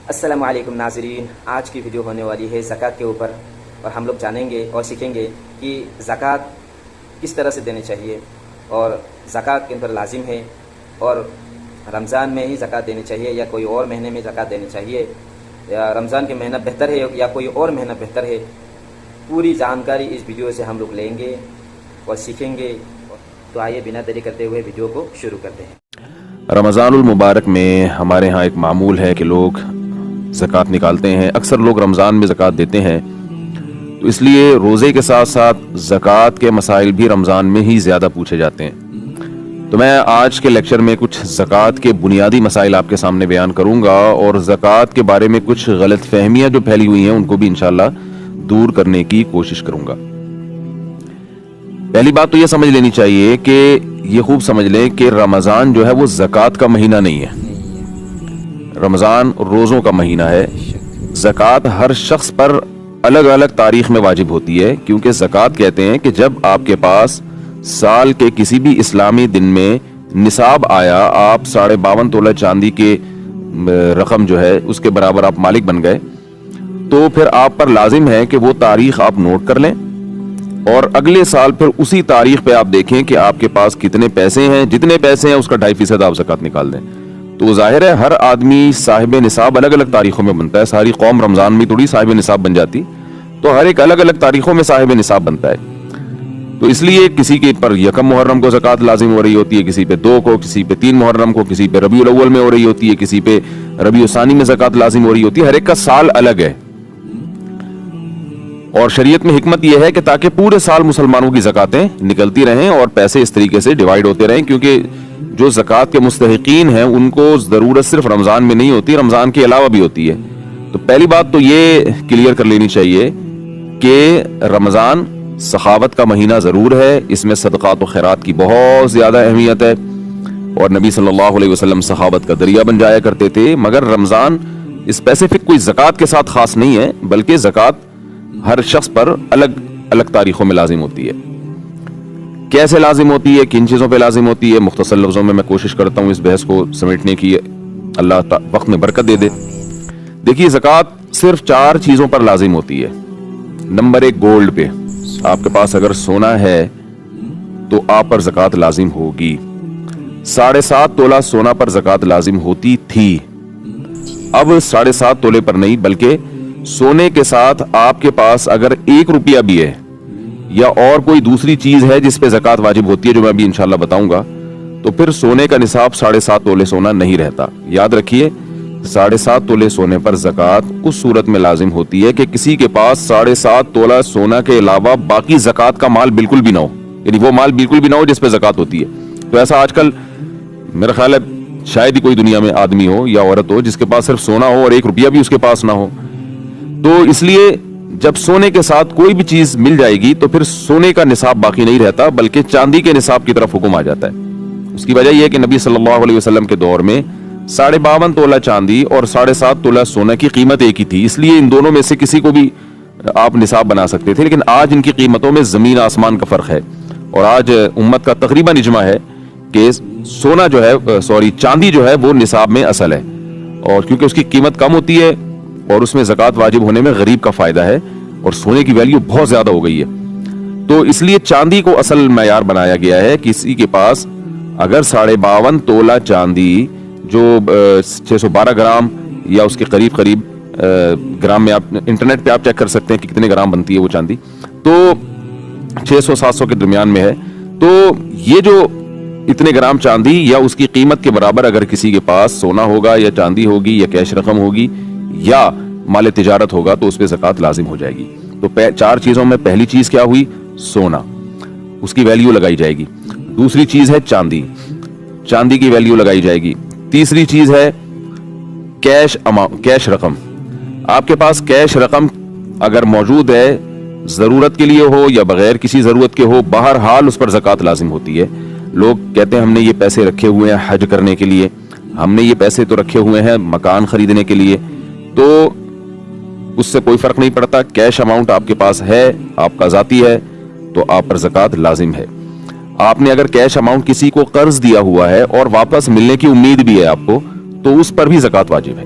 السلام علیکم ناظرین، آج کی ویڈیو ہونے والی ہے زکوٰۃ کے اوپر، اور ہم لوگ جانیں گے اور سیکھیں گے کہ زکوٰۃ کس طرح سے دینی چاہیے، اور زکوٰۃ کن پر لازم ہے، اور رمضان میں ہی زکوٰۃ دینی چاہیے یا کوئی اور مہینے میں زکوٰۃ دینی چاہیے، یا رمضان کے مہینہ بہتر ہے یا کوئی اور مہینہ بہتر ہے۔ پوری جانکاری اس ویڈیو سے ہم لوگ لیں گے اور سیکھیں گے۔ تو آئیے بنا دیری کرتے ہوئے ویڈیو کو شروع کرتے ہیں۔ رمضان المبارک میں ہمارے ہاں ایک معمول ہے کہ لوگ زکوٰۃ نکالتے ہیں۔ اکثر لوگ رمضان میں زکوٰۃ دیتے ہیں، تو اس لیے روزے کے ساتھ ساتھ زکوٰۃ کے مسائل بھی رمضان میں ہی زیادہ پوچھے جاتے ہیں۔ تو میں آج کے لیکچر میں کچھ زکوٰۃ کے بنیادی مسائل آپ کے سامنے بیان کروں گا، اور زکوٰۃ کے بارے میں کچھ غلط فہمیاں جو پھیلی ہوئی ہیں ان کو بھی انشاءاللہ دور کرنے کی کوشش کروں گا۔ پہلی بات تو یہ سمجھ لینی چاہیے کہ یہ خوب سمجھ لیں کہ رمضان جو ہے وہ زکوٰۃ کا مہینہ نہیں ہے، رمضان روزوں کا مہینہ ہے۔ زکوٰۃ ہر شخص پر الگ الگ تاریخ میں واجب ہوتی ہے، کیونکہ زکوٰۃ کہتے ہیں کہ جب آپ کے پاس سال کے کسی بھی اسلامی دن میں نصاب آیا، آپ 52.5 تولہ چاندی کے رقم جو ہے اس کے برابر آپ مالک بن گئے، تو پھر آپ پر لازم ہے کہ وہ تاریخ آپ نوٹ کر لیں، اور اگلے سال پھر اسی تاریخ پہ آپ دیکھیں کہ آپ کے پاس کتنے پیسے ہیں، جتنے پیسے ہیں اس کا 2.5% آپ زکوٰۃ نکال دیں۔ تو ظاہر ہے ہر آدمی صاحب نصاب الگ الگ تاریخوں میں بنتا ہے، ساری قوم رمضان میں تھوڑی صاحب نصاب بن جاتی، تو ہر ایک الگ الگ تاریخوں میں صاحب نصاب بنتا ہے۔ تو اس لیے کسی کے پر 1 محرم کو زکوٰۃ لازم ہو رہی ہوتی ہے، کسی پہ 2 کو، کسی پہ 3 محرم کو، کسی پہ ربیع الاول میں ہو رہی ہوتی ہے، کسی پہ ربیع الثانی میں زکوٰۃ لازم ہو رہی ہوتی ہے۔ ہر ایک کا سال الگ ہے، اور شریعت میں حکمت یہ ہے کہ تاکہ پورے سال مسلمانوں کی زکوٰتیں نکلتی رہیں اور پیسے اس طریقے سے ڈیوائیڈ ہوتے رہیں، کیونکہ جو زکوٰۃ کے مستحقین ہیں ان کو ضرورت صرف رمضان میں نہیں ہوتی، رمضان کے علاوہ بھی ہوتی ہے۔ تو پہلی بات تو یہ کلیئر کر لینی چاہیے کہ رمضان سخاوت کا مہینہ ضرور ہے، اس میں صدقات و خیرات کی بہت زیادہ اہمیت ہے، اور نبی صلی اللہ علیہ وسلم سخاوت کا ذریعہ بن جایا کرتے تھے۔ مگر رمضان اسپیسیفک کوئی زکوٰۃ کے ساتھ خاص نہیں ہے، بلکہ زکوٰۃ ہر شخص پر الگ الگ تاریخوں میں لازم ہوتی ہے۔ کیسے لازم ہوتی ہے، کن چیزوں پہ لازم ہوتی ہے، مختصر لفظوں میں کوشش کرتا ہوں اس بحث کو سمیٹنے کی، اللہ وقت میں برکت دے دے۔ دیکھیے، زکوٰۃ صرف 4 چیزوں پر لازم ہوتی ہے۔ نمبر 1، گولڈ پہ۔ آپ کے پاس اگر سونا ہے تو آپ پر زکوٰۃ لازم ہوگی۔ 7.5 تولہ سونا پر زکوٰۃ لازم ہوتی تھی، اب 7.5 تولے پر نہیں، بلکہ سونے کے ساتھ آپ کے پاس اگر 1 روپیہ بھی ہے یا اور کوئی دوسری چیز ہے جس پہ زکوٰۃ واجب ہوتی ہے، جو میں ابھی انشاءاللہ بتاؤں گا، تو پھر سونے کا نصاب 7.5 تولے سونا نہیں رہتا۔ یاد رکھیے، 7.5 تولے سونے پر زکوٰۃ اس صورت میں لازم ہوتی ہے کہ کسی کے پاس 7.5 تولہ سونا کے علاوہ باقی زکوٰۃ کا مال بالکل بھی نہ ہو، یعنی وہ مال بالکل بھی نہ ہو جس پہ زکوٰۃ ہوتی ہے۔ تو ایسا آج کل میرا خیال ہے شاید ہی کوئی دنیا میں آدمی ہو یا عورت ہو جس کے پاس صرف سونا ہو اور 1 روپیہ بھی اس کے پاس نہ ہو۔ تو اس لیے جب سونے کے ساتھ کوئی بھی چیز مل جائے گی تو پھر سونے کا نصاب باقی نہیں رہتا، بلکہ چاندی کے نصاب کی طرف حکم آ جاتا ہے۔ اس کی وجہ یہ ہے کہ نبی صلی اللہ علیہ وسلم کے دور میں 52.5 تولہ چاندی اور 7.5 تولہ سونا کی قیمت ایک ہی تھی، اس لیے ان دونوں میں سے کسی کو بھی آپ نصاب بنا سکتے تھے۔ لیکن آج ان کی قیمتوں میں زمین آسمان کا فرق ہے، اور آج امت کا تقریباً اجماع ہے کہ سونا جو ہے چاندی جو ہے وہ نصاب میں اصل ہے، اور کیونکہ اس کی قیمت کم ہوتی ہے اور اس میں زکوٰۃ واجب ہونے میں غریب کا فائدہ ہے، اور سونے کی ویلیو بہت زیادہ ہو گئی ہے۔ تو اس لیے چاندی کو اصل معیار بنایا گیا ہے۔ کسی کے پاس اگر 52.5 تولہ چاندی جو 612 گرام یا اس کے قریب گرام میں، آپ انٹرنیٹ پہ آپ چیک کر سکتے ہیں کہ کتنے گرام بنتی ہے وہ چاندی، تو 600-700 کے درمیان میں ہے۔ تو یہ جو اتنے گرام چاندی یا اس کی قیمت کے برابر اگر کسی کے پاس سونا ہوگا یا چاندی ہوگی یا کیش رقم ہوگی یا مال تجارت ہوگا تو اس پہ زکوٰۃ لازم ہو جائے گی۔ تو 4 چیزوں میں پہلی چیز کیا ہوئی؟ سونا، اس کی ویلیو لگائی جائے گی۔ دوسری چیز ہے چاندی، چاندی کی ویلیو لگائی جائے گی۔ تیسری چیز ہے کیش رقم۔ آپ کے پاس کیش رقم اگر موجود ہے، ضرورت کے لیے ہو یا بغیر کسی ضرورت کے ہو، بہرحال اس پر زکوٰۃ لازم ہوتی ہے۔ لوگ کہتے ہیں ہم نے یہ پیسے رکھے ہوئے ہیں حج کرنے کے لیے، ہم نے یہ پیسے تو رکھے ہوئے ہیں مکان خریدنے کے لیے، تو اس سے کوئی فرق نہیں پڑتا۔ کیش اماؤنٹ آپ کے پاس ہے، آپ کا ذاتی ہے، تو آپ پر زکوٰۃ لازم ہے۔ آپ نے اگر کیش اماؤنٹ کسی کو قرض دیا ہوا ہے اور واپس ملنے کی امید بھی ہے آپ کو، تو اس پر بھی زکوٰۃ واجب ہے۔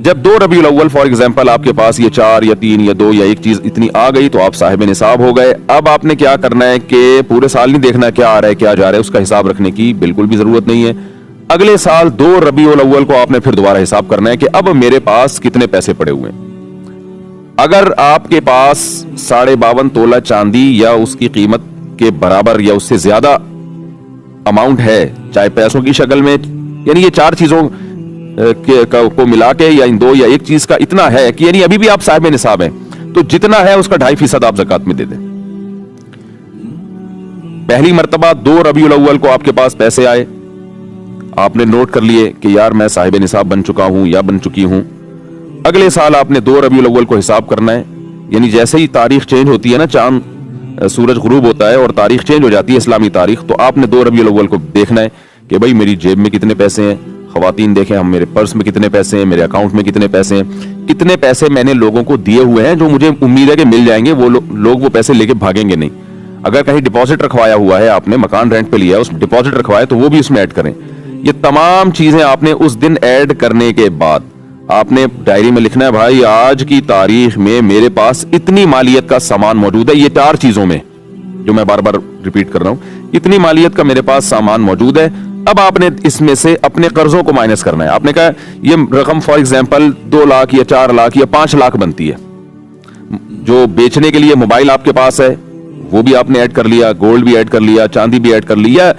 جب 2 ربیع الاول فار ایگزامپل آپ کے پاس یہ 4 یا 3 یا 2 یا ایک چیز اتنی آ گئی تو آپ صاحب نصاب ہو گئے. اب آپ نے کیا کرنا ہے کہ پورے سال نہیں دیکھنا کیا آ رہا ہے کیا جا رہا ہے, اس کا حساب رکھنے کی بالکل بھی ضرورت نہیں ہے. اگلے سال 2 ربیع الاول کو آپ نے پھر دوبارہ حساب کرنا ہے کہ اب میرے پاس کتنے پیسے پڑے ہوئے ہیں. اگر آپ کے پاس 52.5 تولہ چاندی یا اس کی قیمت کے برابر یا اس سے زیادہ اماؤنٹ ہے, چاہے پیسوں کی شکل میں, یعنی یہ 4 چیزوں کو ملا کے یا ان 2 یا ایک چیز کا اتنا ہے کہ یعنی ابھی بھی آپ صاحب نصاب ہیں, تو جتنا ہے اس کا 2.5% آپ زکات میں دے دیں. پہلی مرتبہ 2 ربیع الاول کو آپ کے پاس پیسے آئے, آپ نے نوٹ کر لیے کہ یار میں صاحب نصاب بن چکا ہوں یا بن چکی ہوں. اگلے سال آپ نے 2 ربیع الاول کو حساب کرنا ہے, یعنی جیسے ہی تاریخ چینج ہوتی ہے نا, چاند سورج غروب ہوتا ہے اور تاریخ چینج ہو جاتی ہے اسلامی تاریخ, تو آپ نے 2 ربیع الاول کو دیکھنا ہے کہ بھائی میری جیب میں کتنے پیسے ہیں. خواتین دیکھیں ہم میرے پرس میں کتنے پیسے ہیں, میرے اکاؤنٹ میں کتنے پیسے ہیں, کتنے پیسے میں نے لوگوں کو دیے ہوئے ہیں جو مجھے امید ہے کہ مل جائیں گے, وہ لوگ وہ پیسے لے کے بھاگیں گے نہیں. اگر کہیں ڈپازٹ رکھوایا ہوا ہے, آپ نے مکان رینٹ پہ لیا ہے, اس ڈپازٹ رکھوایا تو وہ بھی اس میں ایڈ کریں. یہ تمام چیزیں آپ نے اس دن ایڈ کرنے کے بعد آپ نے ڈائری میں لکھنا ہے بھائی آج کی تاریخ میں میرے پاس اتنی مالیت کا سامان موجود ہے. یہ 4 چیزوں میں جو میں بار بار ریپیٹ کر رہا ہوں, اتنی مالیت کا میرے پاس سامان موجود ہے. اب آپ نے اس میں سے اپنے قرضوں کو مائنس کرنا ہے. آپ نے کہا یہ رقم فار ایگزامپل 2 لاکھ یا 4 لاکھ یا 5 لاکھ بنتی ہے. جو بیچنے کے لیے موبائل آپ کے پاس ہے وہ بھی آپ نے ایڈ کر لیا, گولڈ بھی ایڈ کر لیا, چاندی بھی ایڈ کر لیا,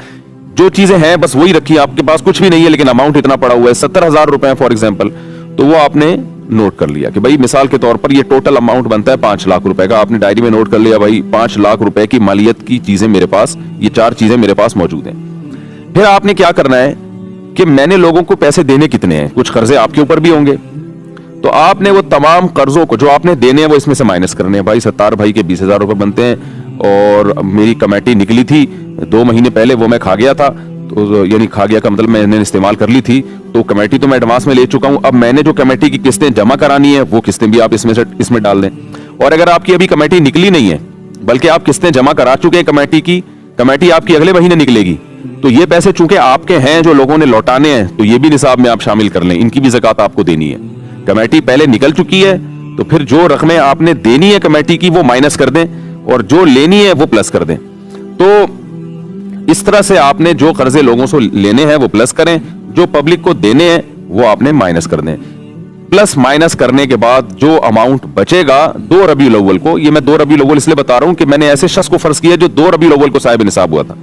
جو چیزیں ہیں بس وہی رکھی. آپ کے پاس کچھ بھی نہیں ہے لیکن اماؤنٹ اتنا پڑا ہوا ہے 70,000 روپے فار ایگزامپل, تو وہ آپ نے نوٹ کر لیا کہ بھائی مثال کے طور پر یہ ٹوٹل اماؤنٹ بنتا ہے 5 لاکھ روپے کا. آپ نے ڈائری میں نوٹ کر لیا بھائی 5 لاکھ روپے کی مالیت کی چیزیں میرے پاس, یہ 4 چیزیں میرے پاس موجود ہیں. پھر آپ نے کیا کرنا ہے کہ میں نے لوگوں کو پیسے دینے کتنے ہیں, کچھ قرضے آپ کے اوپر بھی ہوں گے, تو آپ نے وہ تمام قرضوں کو جو آپ نے دینے ہیں وہ اس میں سے مائنس کرنے ہیں. بھائی 70 بھائی کے 20,000 روپے بنتے ہیں اور میری کمیٹی نکلی تھی 2 مہینے پہلے, وہ میں کھا گیا تھا, تو یعنی کھا گیا کا مطلب میں نے استعمال کر لی تھی, تو کمیٹی تو میں ایڈوانس میں لے چکا ہوں. اب میں نے جو کمیٹی کی قسطیں جمع کرانی ہے وہ قسطیں بھی آپ اس میں ڈال دیں. اور اگر آپ کی ابھی کمیٹی نکلی نہیں ہے بلکہ آپ قسطیں جمع کرا چکے ہیں کمیٹی کی, کمیٹی آپ کی اگلے مہینے نکلے گی, تو یہ پیسے چونکہ آپ کے ہیں جو لوگوں نے لوٹانے ہیں, تو یہ بھی نصاب میں آپ شامل کر لیں, ان کی بھی زکات آپ کو دینی ہے. کمیٹی پہلے نکل چکی ہے تو پھر جو رقمیں آپ نے دینی ہے کمیٹی کی وہ مائنس کر دیں اور جو لینی ہے وہ پلس کر دیں. تو اس طرح سے آپ نے جو قرضے لوگوں سے لینے ہیں وہ پلس کریں, جو پبلک کو دینے ہیں وہ آپ نے مائنس کر دیں. پلس مائنس کرنے کے بعد جو اماؤنٹ بچے گا 2 ربیع الاول کو, یہ میں 2 ربیع الاول اس لیے بتا رہا ہوں کہ میں نے ایسے شخص کو فرض کیا جو 2 ربیع الاول کو صاحب نصاب ہوا تھا.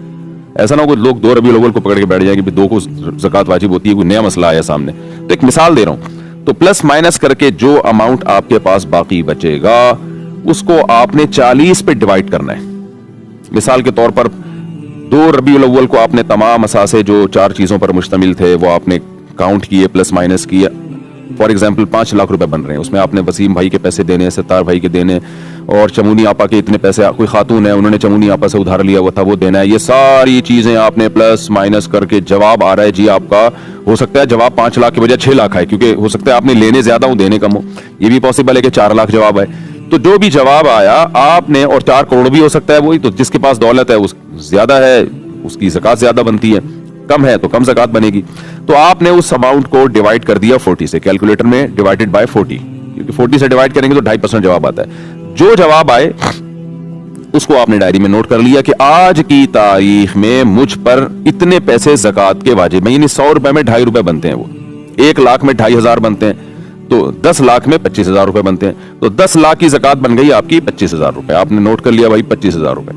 ایسا نہ ہو کہ لوگ 2 ربیع الاول کو پکڑ کے بیٹھ جائیں کہ 2 کو زکات واجب ہوتی ہے, کوئی نیا مسئلہ آیا سامنے. تو ایک مثال دے رہا ہوں, تو پلس مائنس کر کے جو اماؤنٹ آپ کے پاس باقی بچے گا اس کو آپ نے 40 پہ ڈیوائڈ کرنا ہے. مثال کے طور پر 2 ربیع الاول کو آپ نے تمام اثاثے جو 4 چیزوں پر مشتمل تھے وہ آپ نے کاؤنٹ کیے, پلس مائنس کیے. فار ایگزامپل 5 لاکھ روپے بن رہے ہیں, اس میں آپ نے وسیم بھائی کے پیسے دینے, 70 بھائی کے دینے, اور چمونی آپا کے اتنے پیسے, کوئی خاتون ہے انہوں نے چمونی آپا سے ادھار لیا ہوا تھا وہ دینا ہے. یہ ساری چیزیں آپ نے پلس مائنس کر کے جواب آ رہا ہے جی آپ کا, ہو سکتا ہے جواب 5 لاکھ کے بجائے 6 لاکھ آئے, کیونکہ ہو سکتا ہے آپ نے لینے زیادہ ہوں دینے کم ہو, یہ بھی پاسبل ہے کہ 4 لاکھ جواب آئے. تو جو بھی جواب آیا آپ نے, اور 4 کروڑ بھی ہو سکتا ہے وہی, تو جس کے پاس دولت ہے اس زیادہ ہے اس کی زکات زیادہ بنتی ہے, کم ہے تو کم زکات بنے گی. تو آپ نے اس اماؤنٹ کو ڈیوائڈ کر دیا 40 سے, کیلکولیٹر میں ڈیوائڈڈ بائی 40, کیونکہ 40 سے ڈیوائڈ کریں گے تو 2.5% جواب آتا ہے. جو جواب آئے اس کو آپ نے ڈائری میں نوٹ کر لیا کہ آج کی تاریخ میں مجھ پر اتنے پیسے زکات کے واجب ہیں, یعنی 100 روپے میں 2.5 روپے بنتے ہیں, وہ 1 لاکھ میں 2.500 بنتے ہیں, تو 10 لاکھ میں 25,000 روپے بنتے ہیں, تو 10 لاکھ کی زکات بن گئی آپ کی 25,000 روپے. آپ نے نوٹ کر لیا بھائی 25,000 روپے.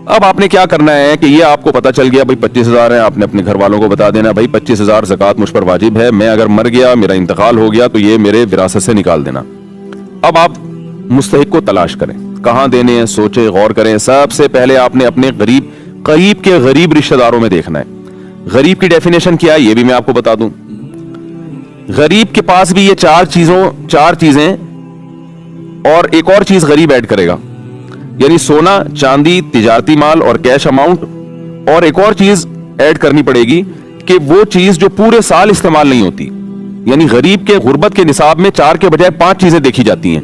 اب آپ نے کیا کرنا ہے کہ یہ آپ کو پتا چل گیا بھائی 25,000 ہے, آپ نے اپنے گھر والوں کو بتا دینا بھائی 25,000 زکات مجھ پر واجب ہے, میں اگر مر گیا, میرا انتقال ہو گیا تو یہ میرے وراثت سے نکال دینا. اب آپ مستحق کو تلاش کریں, کہاں دینے ہیں, سوچیں, غور کریں. سب سے پہلے آپ نے اپنے قریب کے غریب رشتہ داروں میں دیکھنا ہے. غریب کی ڈیفینیشن کیا ہے یہ بھی میں آپ کو بتا دوں. غریب کے پاس بھی یہ 4 چیزیں اور ایک اور چیز غریب ایڈ کرے گا, یعنی سونا, چاندی, تجارتی مال اور کیش اماؤنٹ, اور ایک اور چیز ایڈ کرنی پڑے گی کہ وہ چیز جو پورے سال استعمال نہیں ہوتی. یعنی غریب کے غربت کے نصاب میں 4 کے بجائے 5 چیزیں دیکھی جاتی ہیں.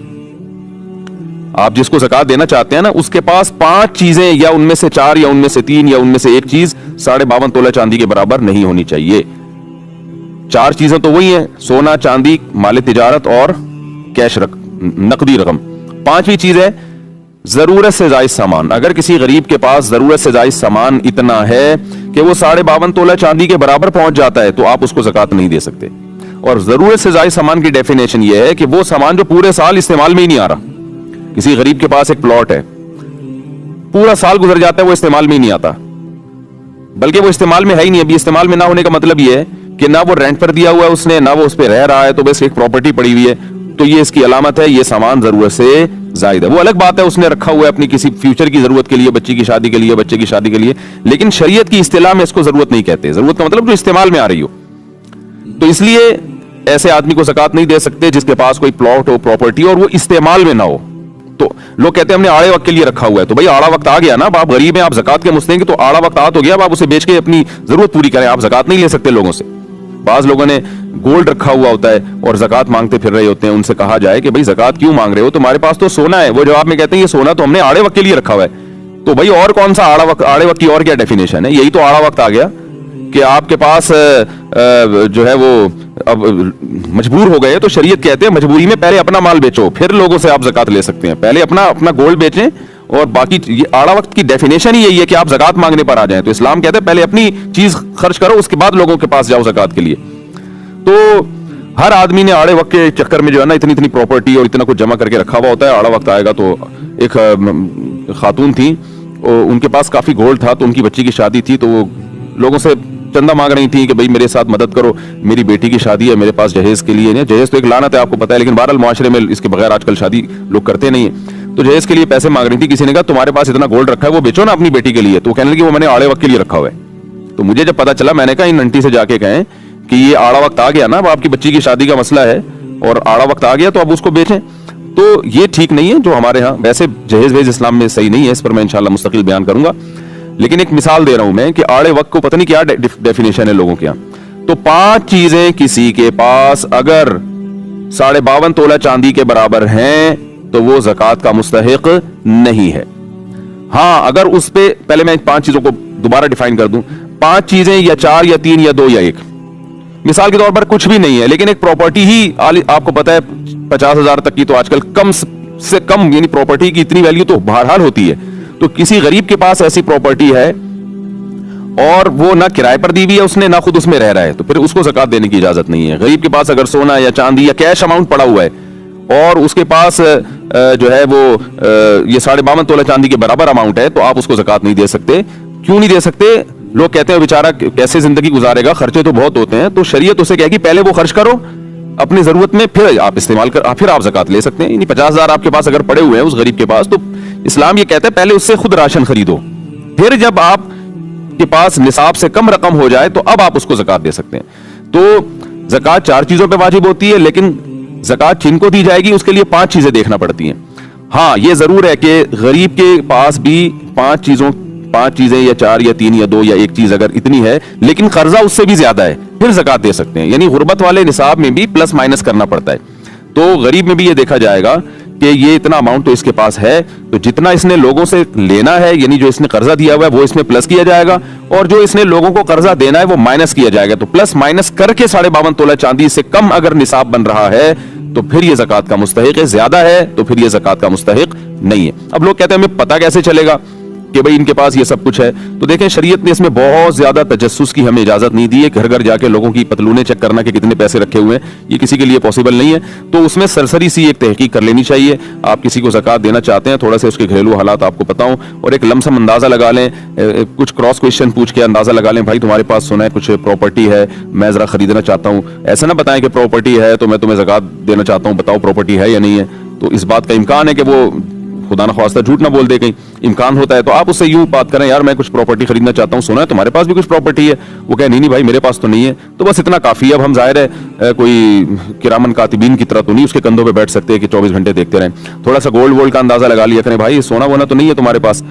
آپ جس کو زکات دینا چاہتے ہیں نا اس کے پاس 5 چیزیں, یا ان میں سے 4 یا ان میں سے 3 یا ان میں سے ایک چیز 52.5 تولہ چاندی کے برابر نہیں ہونی چاہیے. 4 چیزیں تو وہی ہیں: سونا، چاندی، مال تجارت اور کیش نقدی رقم. 5ویں چیز ہے ضرورت سے زائد سامان. اگر کسی غریب کے پاس ضرورت سے زائد سامان اتنا ہے کہ وہ 52.5 تولہ چاندی کے برابر پہنچ جاتا ہے تو آپ اس کو زکوٰۃ نہیں دے سکتے. اور ضرورت سے زائد سامان کی ڈیفینیشن یہ ہے کہ وہ سامان جو پورے سال استعمال میں ہی نہیں آ رہا. کسی غریب کے پاس ایک پلاٹ ہے, پورا سال گزر جاتا ہے, وہ استعمال میں ہی نہیں آتا, بلکہ وہ استعمال میں ہے ہی نہیں. ابھی استعمال میں نہ ہونے کا مطلب یہ ہے کہ نہ وہ رینٹ پر دیا ہوا ہے اس نے, نہ وہ اس پہ رہ رہا ہے, تو بس ایک پراپرٹی پڑی ہوئی ہے, تو یہ اس کی علامت ہے یہ سامان ضرورت سے زائد ہے. وہ الگ بات ہے اس نے رکھا ہوا ہے اپنی کسی فیوچر کی ضرورت کے لیے, بچی کی شادی کے لیے, بچے کی شادی کے لیے, لیکن شریعت کی اصطلاح میں اس کو ضرورت نہیں کہتے. ضرورت کا مطلب جو استعمال میں آ رہی ہو. تو اس لیے ایسے آدمی کو زکوٰۃ نہیں دے سکتے جس کے پاس کوئی پلاٹ ہو, پراپرٹی, اور وہ استعمال میں نہ ہو. تو لوگ کہتے ہیں ہم نے آڑے وقت کے لیے رکھا ہوا ہے. تو بھائی آڑا وقت آ گیا نا, اب آپ غریب ہیں, آپ زکوٰۃ کے مستحق, تو آڑا وقت آ تو گیا, اب آپ اسے بیچ کے اپنی ضرورت پوری کریں. آپ زکوٰۃ نہیں لے سکتے لوگوں سے. بعض لوگوں نے گولڈ رکھا ہوا ہوتا ہے اور زکوٰۃ مانگتے پھر رہے ہوتے ہیں. ان سے کہا جائے کہ بھائی زکوٰۃ کیوں مانگ رہے ہو, تمہارے پاس تو سونا ہے. وہ جواب میں کہتے ہیں یہ سونا تو ہم نے آڑے وقت کے لیے رکھا ہوا ہے. تو بھائی اور کون سا آڑے وقت کی اور کیا ڈیفینیشن ہے؟ یہی تو آڑا وقت آ گیا کہ آپ کے پاس جو ہے وہ اب مجبور ہو گئے. تو شریعت کہتے ہیں مجبوری میں پہلے اپنا مال بیچو, پھر لوگوں سے آپ زکوٰۃ لے سکتے ہیں. پہلے اپنا گولڈ بیچیں, اور باقی یہ آڑا وقت کی ڈیفینیشن ہی یہی ہے کہ آپ زکوٰۃ مانگنے پر آ جائیں. تو اسلام کہتے ہیں پہلے اپنی چیز خرچ کرو, اس کے بعد لوگوں کے پاس جاؤ زکوٰۃ کے لیے. تو ہر آدمی نے آڑے وقت کے چکر میں جو ہے نا اتنی پراپرٹی اور اتنا کچھ جمع کر کے رکھا ہوا ہوتا ہے. آڑا وقت آئے گا تو ایک خاتون تھی, ان کے پاس کافی گولڈ تھا, تو ان کی بچی کی شادی تھی, تو وہ لوگوں سے چندہ مانگ رہی تھی کہ بھائی میرے ساتھ مدد کرو, میری بیٹی کی شادی ہے, میرے پاس جہیز کے لیے نہیں. جہیز تو ایک لعنت ہے آپ کو پتا ہے, لیکن بہرحال معاشرے میں اس کے بغیر آج کل شادی لوگ کرتے نہیں ہیں. تو جہیز کے لیے پیسے مانگ رہی تھی. کسی نے کہا تمہارے پاس اتنا گولڈ رکھا ہے, وہ بیچو نا اپنی بیٹی کے لیے. تو وہ کہنے لگی وہ میں نے آڑے وقت کے لیے رکھا ہوا ہے. تو مجھے جب پتا چلا, میں نے کہا ان آنٹی سے جا کے کہیں کہ یہ آڑا وقت آ گیا نا, اب آپ کی بچی کی شادی کا مسئلہ ہے اور آڑا وقت آ گیا تو اب اس کو بیچیں. تو یہ ٹھیک نہیں ہے جو ہمارے ہاں. ویسے جہیز ویز اسلام میں صحیح نہیں ہے, اس پر میں انشاءاللہ مستقل بیان کروں گا. لیکن ایک مثال دے رہا ہوں میں کہ آڑے وقت کو پتہ نہیں کیا ڈیفینیشن ہے لوگوں کے یہاں. تو 5 چیزیں کسی کے پاس اگر 52.5 تولہ چاندی کے برابر ہیں تو وہ زکوٰۃ کا مستحق نہیں ہے. ہاں اگر اس پہ, پہلے میں 5 چیزوں کو دوبارہ ڈیفائن کر دوں. 5 چیزیں یا 4 یا 3 یا 2 یا 1. مثال کے طور پر کچھ بھی نہیں ہے, لیکن ایک پراپرٹی ہی آپ کو پتا ہے 50,000 تک کی تو آج کل کم سے کم, یعنی پراپرٹی کی اتنی ویلیو تو بہرحال ہوتی ہے. تو کسی غریب کے پاس ایسی پراپرٹی ہے اور وہ نہ کرائے پر دی ہوئی ہے اس نے, نہ خود اس میں رہ رہا ہے, تو پھر اس کو زکوٰۃ دینے کی اجازت نہیں ہے. غریب کے پاس اگر سونا یا چاندی یا کیش اماؤنٹ پڑا ہوا ہے اور اس کے پاس جو ہے وہ یہ 52.5 تولہ چاندی کے برابر اماؤنٹ ہے, تو آپ اس کو زکوٰۃ نہیں دے سکتے. کیوں نہیں دے سکتے؟ لوگ کہتے ہیں بیچارہ کیسے زندگی گزارے گا, خرچے تو بہت ہوتے ہیں. تو شریعت اسے کہے گی پہلے وہ خرچ کرو اپنی ضرورت میں, پھر آپ استعمال کر, پھر آپ زکوٰۃ لے سکتے ہیں. یعنی 50,000 آپ کے پاس اگر پڑے ہوئے ہیں اس غریب کے پاس, تو اسلام یہ کہتا ہے پہلے اس سے خود راشن خریدو, پھر جب آپ کے پاس نصاب سے کم رقم ہو جائے تو اب آپ اس کو زکوٰۃ دے سکتے ہیں. تو زکوٰۃ 4 چیزوں پہ واجب ہوتی ہے, لیکن زکوٰۃ جن کو دی جائے گی اس کے لیے 5 چیزیں دیکھنا پڑتی ہیں. ہاں یہ ضرور ہے کہ غریب کے پاس بھی 5 چیزیں یا 4 یا 3 یا 2 یا 1 چیز اگر اتنی ہے, لیکن قرضہ اس سے بھی زیادہ ہے, پھر زکوٰۃ دے سکتے ہیں. یعنی غربت والے نصاب میں بھی پلس مائنس کرنا پڑتا ہے. تو غریب میں بھی یہ دیکھا جائے گا کہ یہ اتنا اماؤنٹ تو اس کے پاس ہے, تو جتنا اس نے لوگوں سے لینا ہے, یعنی جو اس نے قرضہ دیا ہوا ہے وہ اس میں پلس کیا جائے گا, اور جو اس نے لوگوں کو قرضہ دینا ہے وہ مائنس کیا جائے گا. تو پلس مائنس کر کے 52.5 تولہ چاندی سے کم اگر نصاب بن رہا ہے تو پھر یہ زکوٰۃ کا مستحق ہے. زیادہ ہے تو پھر یہ زکوٰۃ کا مستحق نہیں ہے. اب لوگ کہتے ہیں ہمیں پتہ کیسے چلے گا کہ بھئی ان کے پاس یہ سب کچھ ہے؟ تو دیکھیں شریعت نے اس میں بہت زیادہ تجسس کی ہمیں اجازت نہیں دی ہے. گھر گھر جا کے لوگوں کی پتلونیں چیک کرنا کہ کتنے پیسے رکھے ہوئے ہیں, یہ کسی کے لیے پاسبل نہیں ہے. تو اس میں سرسری سی ایک تحقیق کر لینی چاہیے. آپ کسی کو زکوٰۃ دینا چاہتے ہیں, تھوڑا سے اس کے گھریلو حالات آپ کو پتا ہوں, اور ایک لمسم اندازہ لگا لیں, کچھ کراس کویشچن پوچھ کے اندازہ لگا لیں, بھائی تمہارے پاس سونا ہے, کچھ پراپرٹی ہے, میں ذرا خریدنا چاہتا ہوں. ایسا نہ بتائیں کہ پراپرٹی ہے تو میں تمہیں زکوٰۃ دینا چاہتا ہوں, بتاؤ پراپرٹی ہے یا نہیں ہے. تو اس بات کا امکان ہے کہ وہ خدا نہ خواستہ جھوٹ نہ بول دے, کہیں امکان ہوتا ہے. تو آپ اس سے یوں بات کریں, یار میں کچھ پراپرٹی خریدنا چاہتا ہوں, سنا ہے تمہارے پاس بھی کچھ پراپرٹی ہے؟ وہ کہے نہیں بھائی میرے پاس تو نہیں ہے. تو بس اتنا کافی ہے. اب ہم ظاہر ہے کوئی کرامن کاتبین کی طرح تو نہیں اس کے کندھوں پہ بیٹھ سکتے کہ 24 گھنٹے دیکھتے رہیں. تھوڑا سا گولڈ کا اندازہ لگا لیا کریں, بھائی سونا وونا تو نہیں ہے تمہارے پاس؟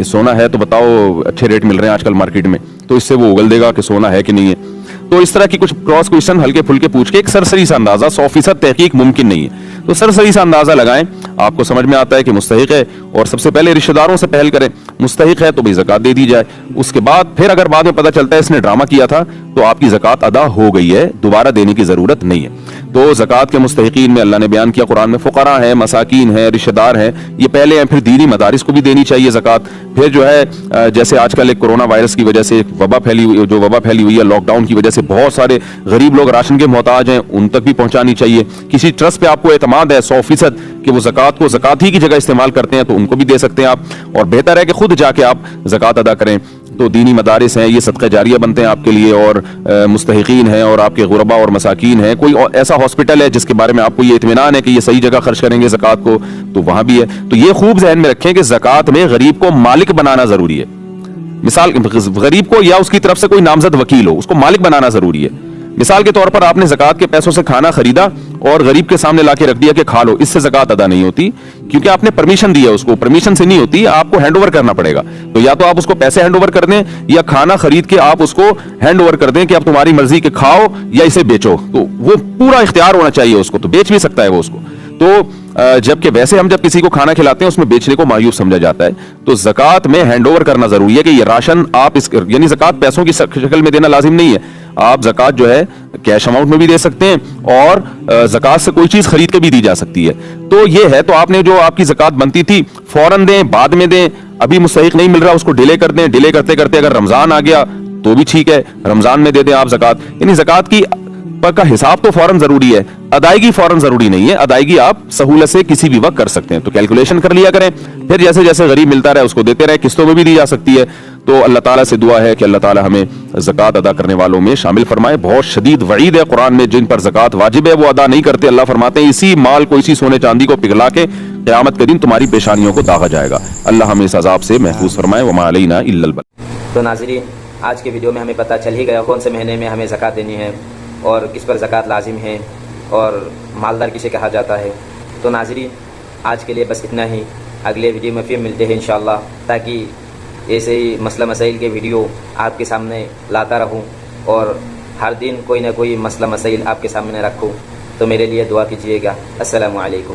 سونا ہے تو بتاؤ, اچھے ریٹ مل رہے ہیں آج کل مارکیٹ میں. تو اس سے وہ اگل دے گا کہ سونا ہے کہ نہیں ہے. تو اس طرح کی کچھ کراس کویشچن ہلکے پھلکے پوچھ کے ایک سرسری سا اندازہ, 100% تحقیق ممکن نہیں ہے, تو سرسری سا اندازہ لگائیں, آپ کو سمجھ میں آتا ہے کہ مستحق ہے, اور سب سے پہلے رشتہ داروں سے پہل کریں. مستحق ہے تو بھائی زکات دے دی جائے. اس کے بعد پھر اگر بعد میں پتہ چلتا ہے اس نے ڈرامہ کیا تھا تو آپ کی زکات ادا ہو گئی ہے, دوبارہ دینے کی ضرورت نہیں ہے. تو زکات کے مستحقین میں اللہ نے بیان کیا قرآن میں فقراء ہیں, مساکین ہیں, رشتہ دار ہیں, یہ پہلے ہیں. پھر دینی مدارس کو بھی دینی چاہیے زکات. پھر جو ہے جیسے آج کل ایک کورونا وائرس کی وجہ سے ایک وبا پھیلی ہوئی ہے, لاک ڈاؤن کی وجہ سے بہت سارے غریب لوگ راشن کے محتاج ہیں, ان تک بھی پہنچانی چاہیے. کسی ٹرسٹ پہ آپ کو اعتماد ہے 100% کہ وہ زکات کو زکات ہی کی جگہ استعمال کرتے ہیں تو ان کو بھی دے سکتے ہیں آپ, اور بہتر ہے کہ خود جا کے آپ زکات ادا کریں. تو دینی مدارس ہیں, یہ صدقہ جاریہ بنتے ہیں آپ کے لیے, اور مستحقین ہیں اور آپ کے غربا اور مساکین ہیں. کوئی ایسا ہاسپٹل ہے جس کے بارے میں آپ کو یہ اطمینان ہے کہ یہ صحیح جگہ خرچ کریں گے زکات کو, تو وہاں بھی ہے. تو یہ خوب ذہن میں رکھیں کہ زکات میں غریب کو مالک بنانا ضروری ہے. مثال غریب کو یا اس کی طرف سے کوئی نامزد وکیل ہو, اس کو مالک بنانا ضروری ہے. مثال کے طور پر آپ نے زکات کے پیسوں سے کھانا خریدا اور غریب کے سامنے لا کے رکھ دیا کہ کھا لو, اس سے زکات ادا نہیں ہوتی کیونکہ آپ نے پرمیشن دی ہے اس کو. پرمیشن سے نہیں ہوتی, آپ کو ہینڈ اوور کرنا پڑے گا. تو یا تو آپ اس کو پیسے ہینڈ اوور کر دیں یا کھانا خرید کے آپ اس کو ہینڈ اوور کر دیں کہ اب تمہاری مرضی کہ کھاؤ یا اسے بیچو. تو وہ پورا اختیار ہونا چاہیے اس کو, تو بیچ بھی سکتا ہے وہ اس کو. تو جبکہ ویسے ہم جب کسی کو کھانا کھلاتے ہیں اس میں بیچنے کو مایوس سمجھا جاتا ہے. تو زکات میں ہینڈ اوور کرنا ضروری ہے کہ یہ راشن آپ یعنی زکات پیسوں کی شکل میں دینا لازم نہیں ہے. آپ زکات جو ہے کیش اماؤنٹ میں بھی دے سکتے ہیں اور زکات سے کوئی چیز خرید کے بھی دی جا سکتی ہے. تو یہ ہے, تو آپ نے جو آپ کی زکات بنتی تھی فوراً دیں, بعد میں دیں. ابھی مستحق نہیں مل رہا اس کو ڈیلے کر دیں, ڈیلے کرتے کرتے اگر رمضان آ گیا تو بھی ٹھیک ہے, رمضان میں دے دیں آپ زکات. یعنی زکات کی کا حساب تو فوراً ضروری ہے, ادائیگی فوراً ضروری نہیں ہے. ادائیگی آپ سہولت سے کسی بھی وقت کر سکتے ہیں. تو کیلکولیشن کر لیا کریں, پھر جیسے جیسے غریب ملتا رہے اس کو دیتے رہے. قسطوں میں بھی دی جا سکتی ہے. تو اللہ تعالیٰ سے دعا ہے کہ اللہ تعالیٰ ہمیں زکات ادا کرنے والوں میں شامل فرمائے. بہت شدید وعید ہے قرآن میں جن پر زکات واجب ہے وہ ادا نہیں کرتے. اللہ فرماتے ہیں اسی مال کو, اسی سونے چاندی کو پگھلا کے قیامت کے دن تمہاری پیشانیوں کو داغا جائے گا. اللہ ہمیں اس عذاب سے محفوظ فرمائے. وما علینا الا البلاغ. تو ناظرین, آج کی ویڈیو میں ہمیں پتہ چل ہی گیا کون سے مہینے میں ہمیں زکات دینی ہے اور کس پر زکات لازم ہے اور مالدار کسے کہا جاتا ہے. تو ناظرین, آج کے لیے بس اتنا ہی. اگلے ویڈیو میں پھر ملتے ہیں انشاءاللہ, تاکہ ایسے ہی مسئلہ مسائل کے ویڈیو آپ کے سامنے لاتا رہوں اور ہر دن کوئی نہ کوئی مسئلہ مسائل آپ کے سامنے رکھوں. تو میرے لیے دعا کیجیے گا. السلام علیکم.